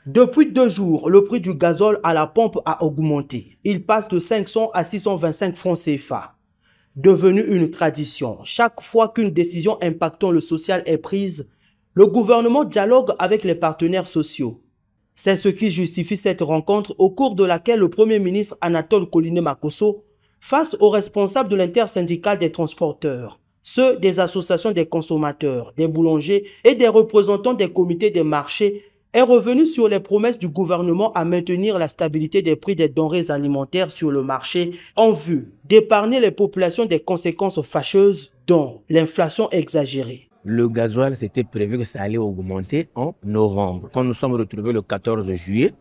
Depuis 2 jours, le prix du gazole à la pompe a augmenté. Il passe de 500 à 625 francs CFA. Devenu une tradition, chaque fois qu'une décision impactant le social est prise, le gouvernement dialogue avec les partenaires sociaux. C'est ce qui justifie cette rencontre au cours de laquelle le Premier ministre Anatole Koliné-Makosso, face aux responsables de l'intersyndicale des transporteurs, ceux des associations des consommateurs, des boulangers et des représentants des comités des marchés, est revenu sur les promesses du gouvernement à maintenir la stabilité des prix des denrées alimentaires sur le marché en vue d'épargner les populations des conséquences fâcheuses dont l'inflation exagérée. Le gasoil, c'était prévu que ça allait augmenter en novembre. Quand nous sommes retrouvés le 14 juillet,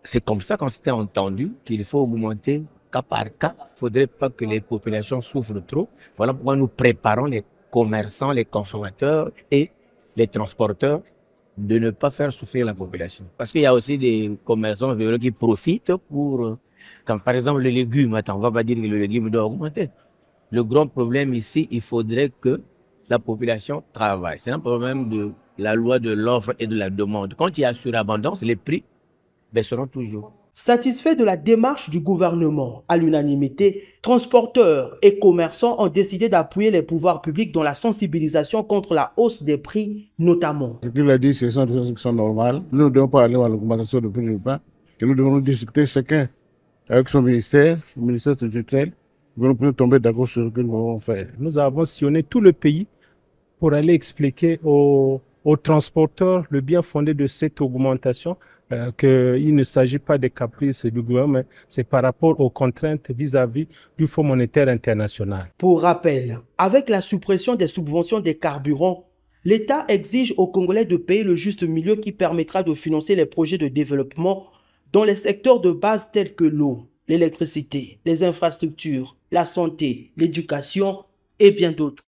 c'est comme ça qu'on s'était entendu qu'il faut augmenter cas par cas. Il ne faudrait pas que les populations souffrent trop. Voilà pourquoi nous préparons les commerçants, les consommateurs et les transporteurs de ne pas faire souffrir la population. Parce qu'il y a aussi des commerçants violents qui profitent pour... Comme par exemple le légume, attends, on ne va pas dire que le légume doit augmenter. Le grand problème ici, il faudrait que la population travaille. C'est un problème de la loi de l'offre et de la demande. Quand il y a surabondance, les prix baisseront toujours. Satisfaits de la démarche du gouvernement, à l'unanimité, transporteurs et commerçants ont décidé d'appuyer les pouvoirs publics dans la sensibilisation contre la hausse des prix, notamment. Ce qu'il a dit, ce sont des choses qui sont normales. Nous ne devons pas aller à l'augmentation de prix du pain. Nous devons discuter chacun avec son ministère, le ministère de tutelle. Nous devons tomber d'accord sur ce que nous devons faire. Nous avons sillonné tout le pays pour aller expliquer aux transporteurs le bien fondé de cette augmentation, qu'il ne s'agit pas des caprices du gouvernement, c'est par rapport aux contraintes vis-à-vis du Fonds monétaire international. Pour rappel, avec la suppression des subventions des carburants, l'État exige aux Congolais de payer le juste milieu qui permettra de financer les projets de développement dans les secteurs de base tels que l'eau, l'électricité, les infrastructures, la santé, l'éducation et bien d'autres.